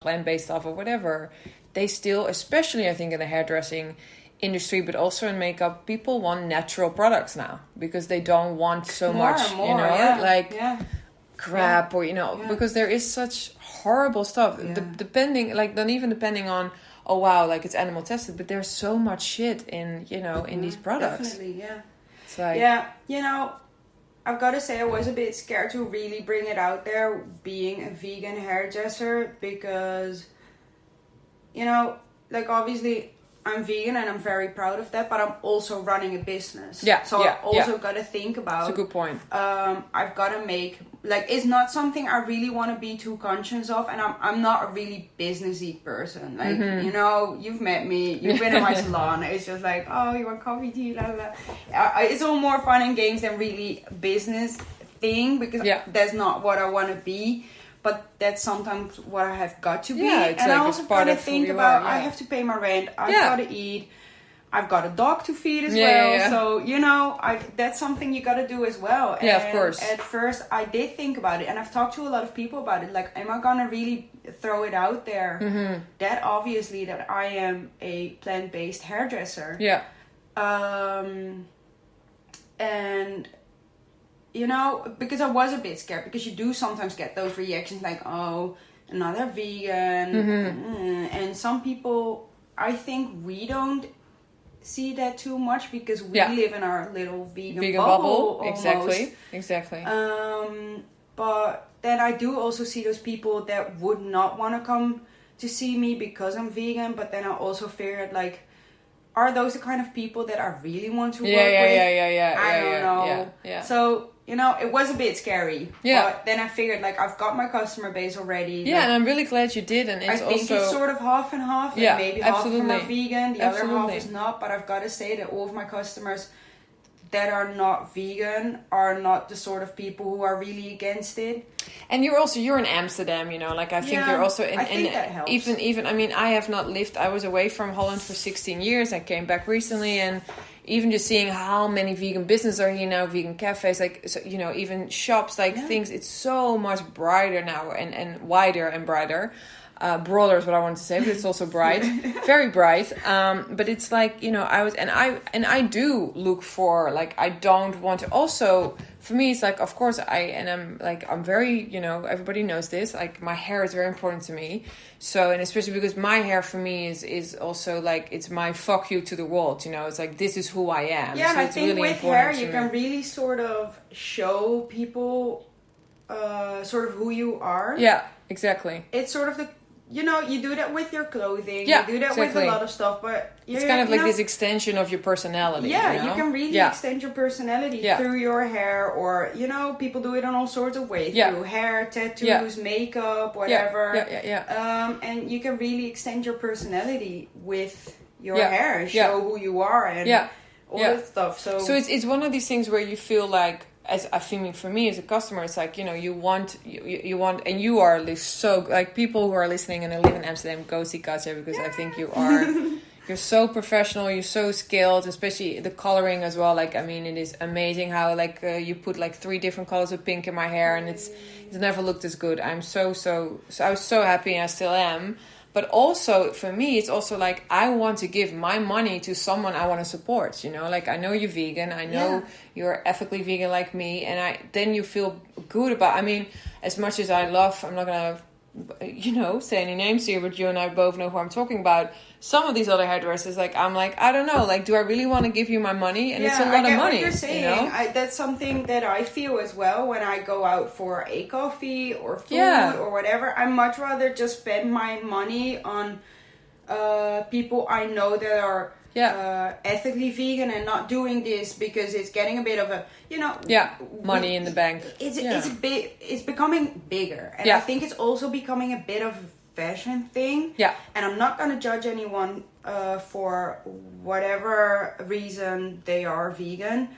plant-based stuff or whatever, they still, especially I think in the hairdressing industry, but also in makeup, people want natural products now because they don't want so more much, and more, crap or because there is such horrible stuff. Depending on, oh wow, like it's animal tested, but there's so much shit in in these products. Definitely, yeah. It's like I've got to say I was a bit scared to really bring it out there, being a vegan hairdresser, because obviously I'm vegan and I'm very proud of that, but I'm also running a business. I've also got to think about... That's a good point. I've got to make... it's not something I really want to be too conscious of, and I'm not a really businessy person. You've met me, you've been in my salon. It's just like, oh, you want coffee, tea, blah, blah. It's all more fun and games than really business thing, because that's not what I want to be. But that's sometimes what I have got to be. And I also got to think about, I have to pay my rent, I've got to eat, I've got a dog to feed as well. Yeah. So, that's something you got to do as well. And of course. At first, I did think about it. And I've talked to a lot of people about it. Like, am I going to really throw it out there? Mm-hmm. That obviously that I am a plant-based hairdresser. Yeah. And... because I was a bit scared, because you do sometimes get those reactions like, oh, another vegan. Mm-hmm. And some people, I think we don't see that too much because we live in our little vegan bubble. Exactly. But then I do also see those people that would not want to come to see me because I'm vegan, but then I also figured like, are those the kind of people that I really want to work with? I don't know. Yeah. So, it was a bit scary. Yeah. But then I figured, like, I've got my customer base already. Yeah, like, and I'm really glad you did. And it's I think it's sort of half and half. Yeah, maybe absolutely. half of them are vegan, the other half is not. But I've got to say that all of my customers that are not vegan are not the sort of people who are really against it. And you're in Amsterdam, I think you're also in, I think that helps. even I mean, I have not lived, I was away from Holland for 16 years. I came back recently, and even just seeing how many vegan businesses are here now, vegan cafes, even shops, things, it's so much brighter now and wider and brighter. Broader is what I want to say, but it's also bright, very bright. But it's like, I do look for, I don't want to also, for me, it's like, of course I'm very, everybody knows this, like my hair is very important to me. So, and especially because my hair for me is also like, it's my fuck you to the world, it's like, this is who I am. Yeah, so and I it's think really with hair, you can really sort of show people, sort of who you are. Yeah, exactly. It's sort of you do that with your clothing. You do that with a lot of stuff, but it's kind of like this extension of your personality. Yeah, you can really extend your personality through your hair, or people do it in all sorts of ways through hair, tattoos, makeup, whatever. And you can really extend your personality with your hair, show who you are, and all that stuff. So it's one of these things where you feel like, as I think for me as a customer, it's like, you want, and you are so, like, people who are listening and they live in Amsterdam, go see Katja, because I think you're so professional, you're so skilled, especially the coloring as well. Like, I mean, it is amazing how, you put 3 different colors of pink in my hair, and it's never looked as good. I'm so I was so happy, and I still am. But also, for me, it's also like, I want to give my money to someone I want to support, I know you're vegan, I know you're ethically vegan like me, and then you feel good about, I mean, as much as I love, I'm not going to, say any names here, but you and I both know who I'm talking about. Some of these other hairdressers, I'm like, I don't know, do I really want to give you my money? And it's a lot of money. What you're saying. That's something that I feel as well when I go out for a coffee or food or whatever. I much rather just spend my money on people I know that are ethically vegan and not doing this because it's getting a bit of a money in the bank. It's becoming bigger, and I think it's also becoming a bit of a fashion thing. And I'm not going to judge anyone for whatever reason they are vegan.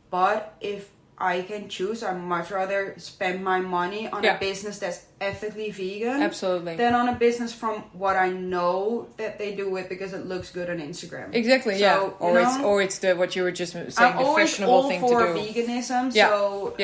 But if I can choose, I'd much rather spend my money on a business that's ethically vegan. Absolutely. Than on a business from what I know that they do it because it looks good on Instagram. Exactly, so, Or it's what you were just saying, the fashionable thing to do. I'm always all for veganism, so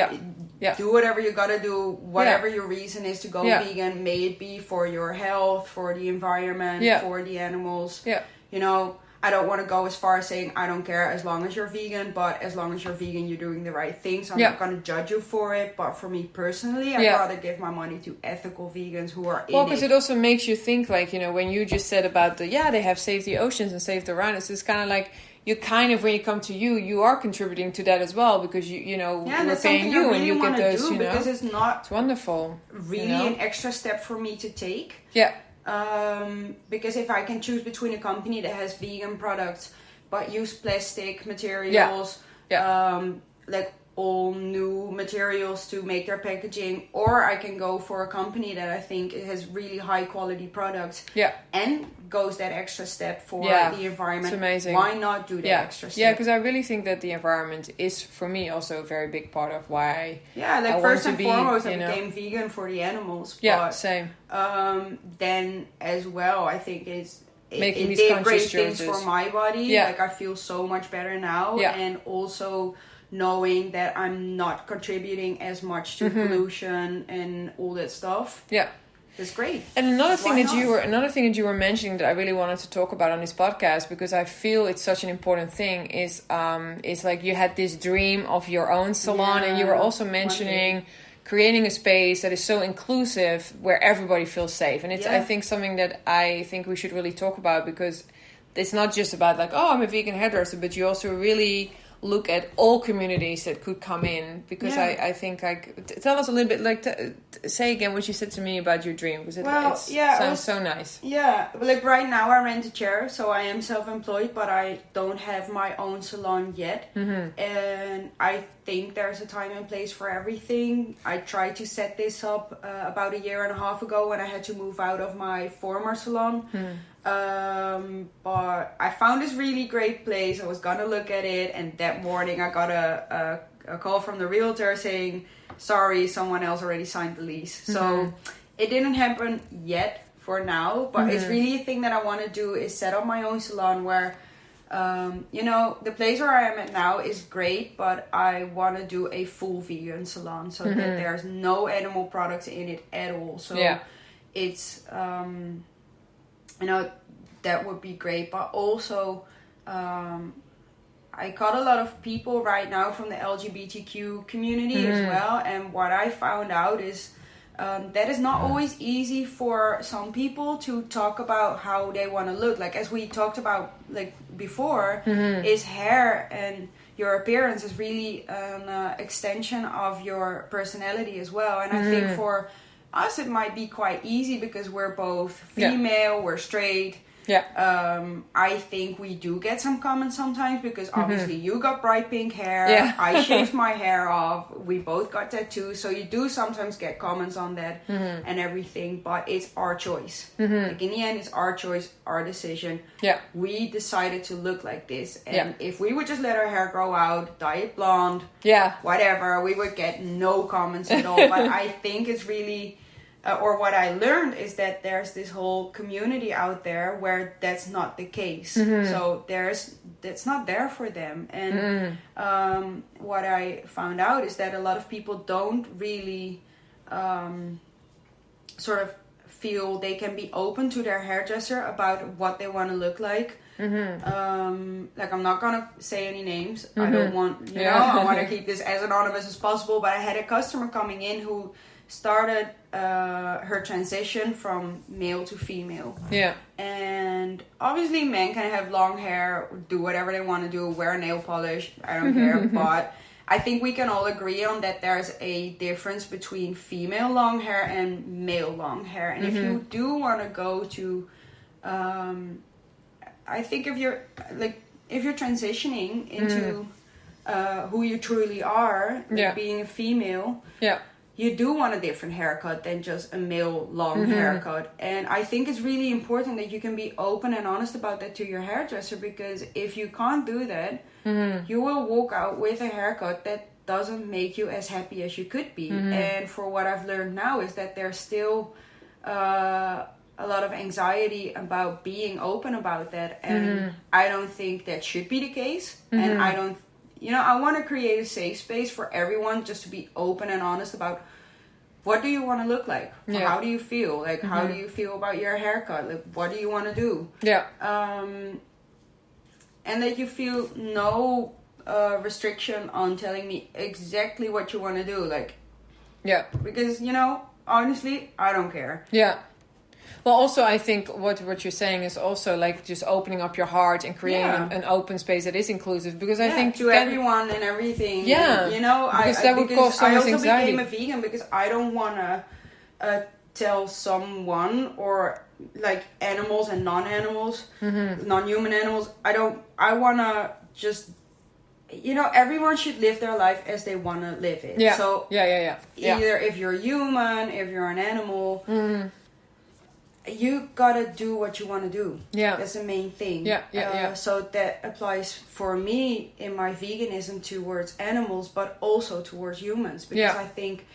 do whatever you gotta do, whatever your reason is to go vegan, may it be for your health, for the environment, for the animals. You know, I don't want to go as far as saying I don't care as long as you're vegan, but as long as you're vegan, you're doing the right thing. So I'm not going to judge you for it. But for me personally, I'd rather give my money to ethical vegans who are well, because it also makes you think, like, you know, when you just said about they have saved the oceans and saved the rhinos, it's kind of like, you kind of, when you come to you are contributing to that as well, because you know, we're paying you, and you get those, you know, because it's wonderful, really an extra step for me to take. Because if I can choose between a company that has vegan products but use plastic materials, like all new materials to make their packaging, or I can go for a company that I think it has really high quality products and goes that extra step for the environment. It's amazing. Why not do that extra step? Yeah, because I really think that the environment is, for me, also a very big part of why I first and want to foremost, be, I became vegan for the animals. But, same. Then as well, I think it these did great choices. things for my body. Like, I feel so much better now, and also knowing that I'm not contributing as much to pollution and all that stuff. It's great. And another thing that you were mentioning that I really wanted to talk about on this podcast, because I feel it's such an important thing, is like you had this dream of your own salon, and you were also mentioning creating a space that is so inclusive where everybody feels safe. And it's I think something that I think we should really talk about, because it's not just about like, oh, I'm a vegan hairdresser, but you also really look at all communities that could come in, because I think, like, tell us a little bit, like, say again what you said to me about your dream, because it sounds so nice. Like right now I rent a chair, so I am self-employed, but I don't have my own salon yet, and I think there's a time and place for everything. I tried to set this up about 1.5 years ago when I had to move out of my former salon. But I found this really great place. I was gonna look at it, and that morning I got a call from the realtor saying, sorry, someone else already signed the lease. So it didn't happen yet for now, but it's really a thing that I want to do, is set up my own salon where you know, the place where I am at now is great, but I want to do a full vegan salon, so that there's no animal products in it at all. So it's you know, that would be great. But also, I got a lot of people right now from the LGBTQ community as well. And what I found out is that is not always easy for some people to talk about how they want to look. Like, as we talked about like before, is hair and your appearance is really an extension of your personality as well. And I think for us it might be quite easy because we're both female, we're straight. I think we do get some comments sometimes because obviously you got bright pink hair, I shaved my hair off, we both got tattoos, so you do sometimes get comments on that and everything, but it's our choice. Like, in the end, it's our choice, our decision. We decided to look like this, and if we would just let our hair grow out, dye it blonde, whatever, we would get no comments at all. But I think it's really or what I learned is that there's this whole community out there where that's not the case. So that's not there for them. And what I found out is that a lot of people don't really sort of feel they can be open to their hairdresser about what they want to look like. Like, I'm not gonna say any names. I don't want, you know, I want to keep this as anonymous as possible. But I had a customer coming in who started her transition from male to female. And obviously men can have long hair, do whatever they want to do, wear nail polish, I don't care. But I think we can all agree on that there's a difference between female long hair and male long hair. And if you do want to go to I think if you're transitioning into who you truly are, like being a female, you do want a different haircut than just a male long haircut. And I think it's really important that you can be open and honest about that to your hairdresser, because if you can't do that, you will walk out with a haircut that doesn't make you as happy as you could be. And for what I've learned now is that there's still a lot of anxiety about being open about that. And I don't think that should be the case. And I don't, I want to create a safe space for everyone just to be open and honest about what do you want to look like? Yeah. How do you feel? Like, how do you feel about your haircut? Like, what do you want to do? Yeah. And that you feel no restriction on telling me exactly what you want to do. Like, yeah. Because, honestly, I don't care. Yeah. Well, also, I think what you're saying is also like just opening up your heart and creating an open space that is inclusive. Because I think to everyone and everything. Yeah, and, because that would cause so much anxiety. I also became a vegan because I don't want to tell someone or like animals and non-animals, non-human animals. I want to just. Everyone should live their life as they want to live it. Yeah. So Either if you're human, if you're an animal. You gotta do what you want to do. Yeah, that's the main thing. Yeah. So that applies for me in my veganism towards animals, but also towards humans. Because I think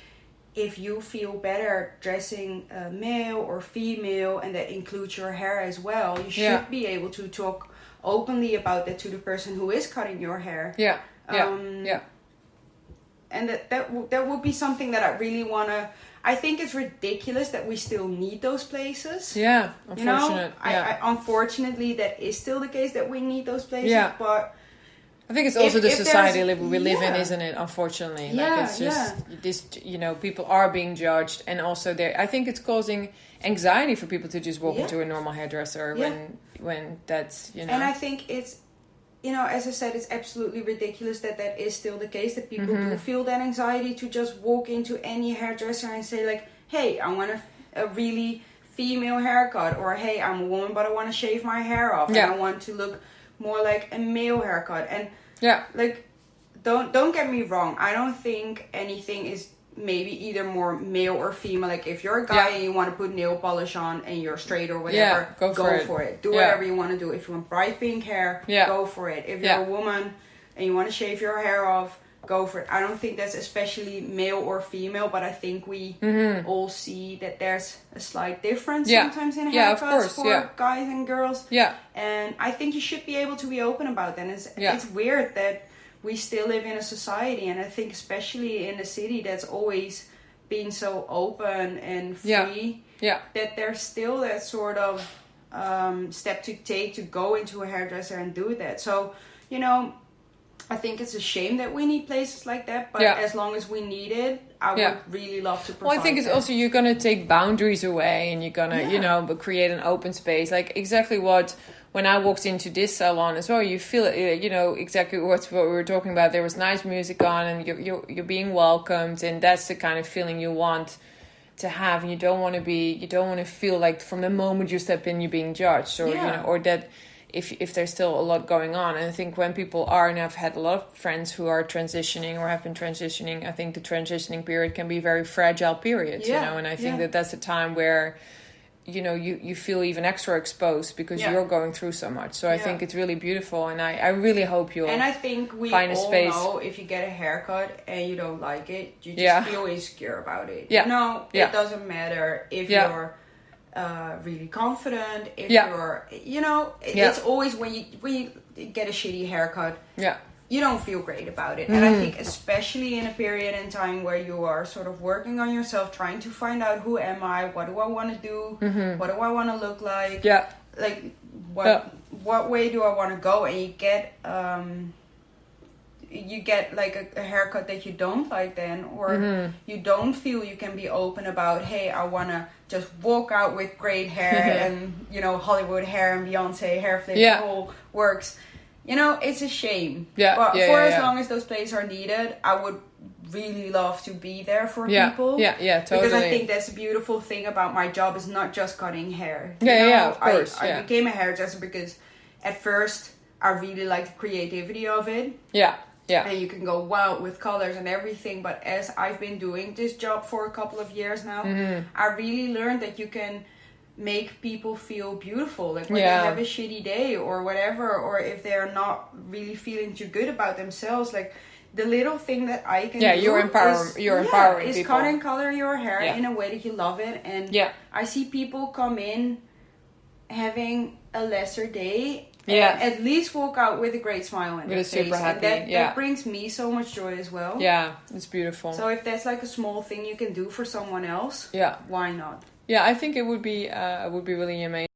if you feel better dressing male or female, and that includes your hair as well, you should be able to talk openly about that to the person who is cutting your hair. Yeah. And that would be something that I really want to. I think it's ridiculous that we still need those places. Yeah, unfortunate. Unfortunately, that is still the case that we need those places. Yeah. But I think it's also the society we live in, isn't it? Unfortunately, it's just this. People are being judged, and also I think it's causing anxiety for people to just walk into a normal hairdresser when that's And I think it's. As I said, it's absolutely ridiculous that is still the case, that people do feel that anxiety to just walk into any hairdresser and say like, hey, I want a really female haircut, or hey, I'm a woman but I want to shave my hair off and I want to look more like a male haircut. And like, don't get me wrong, I don't think anything is maybe either more male or female. Like, if you're a guy and you want to put nail polish on and you're straight or whatever, go for it. Do whatever you want to do. If you want bright pink hair, go for it. If you're a woman and you want to shave your hair off, go for it. I don't think that's especially male or female, but I think we all see that there's a slight difference sometimes in haircuts for guys and girls. And I think you should be able to be open about that. It's weird that we still live in a society, and I think especially in a city that's always been so open and free, that there's still that sort of step to take to go into a hairdresser and do that. So, I think it's a shame that we need places like that, but as long as we need it, I would really love to provide. Well, I think it's also, you're going to take boundaries away, and you're going to, create an open space. Like, exactly when I walked into this salon as well, you feel exactly what we were talking about. There was nice music on, and you're being welcomed, and that's the kind of feeling you want to have. And you don't want to feel like from the moment you step in, you're being judged, or or that if there's still a lot going on. And I think when people are, and I've had a lot of friends who are transitioning or have been transitioning, I think the transitioning period can be a very fragile period, and I think that's a time where you feel even extra exposed because you're going through so much. So I think it's really beautiful, and I really hope you'll. And I think we find a all space. know if you get a haircut and you don't like it, you just feel insecure about it. It doesn't matter if you're really confident. If you're, it's always when you get a shitty haircut. You don't feel great about it. And I think especially in a period in time where you are sort of working on yourself, trying to find out who am I, what do I want to do, what do I want to look like, like what way do I want to go, and you get like a haircut that you don't like then, or you don't feel you can be open about, hey, I want to just walk out with great hair and Hollywood hair and Beyonce hair flip, it all works. It's a shame. But for as long as those places are needed, I would really love to be there for people. Yeah, totally. Because I think that's a beautiful thing about my job, is not just cutting hair. Of course. I became a hairdresser because at first I really liked the creativity of it. And you can go wild with colors and everything. But as I've been doing this job for a couple of years now, I really learned that you can make people feel beautiful, like when they have a shitty day or whatever, or if they're not really feeling too good about themselves, like the little thing that I can do you're empowering is people. cut and color your hair in a way that you love it. And I see people come in having a lesser day Yeah. At least walk out with a great smile on their face. Super happy. And that brings me so much joy as well. Yeah, it's beautiful. So if that's like a small thing you can do for someone else, why not? Yeah, I think it would be really amazing.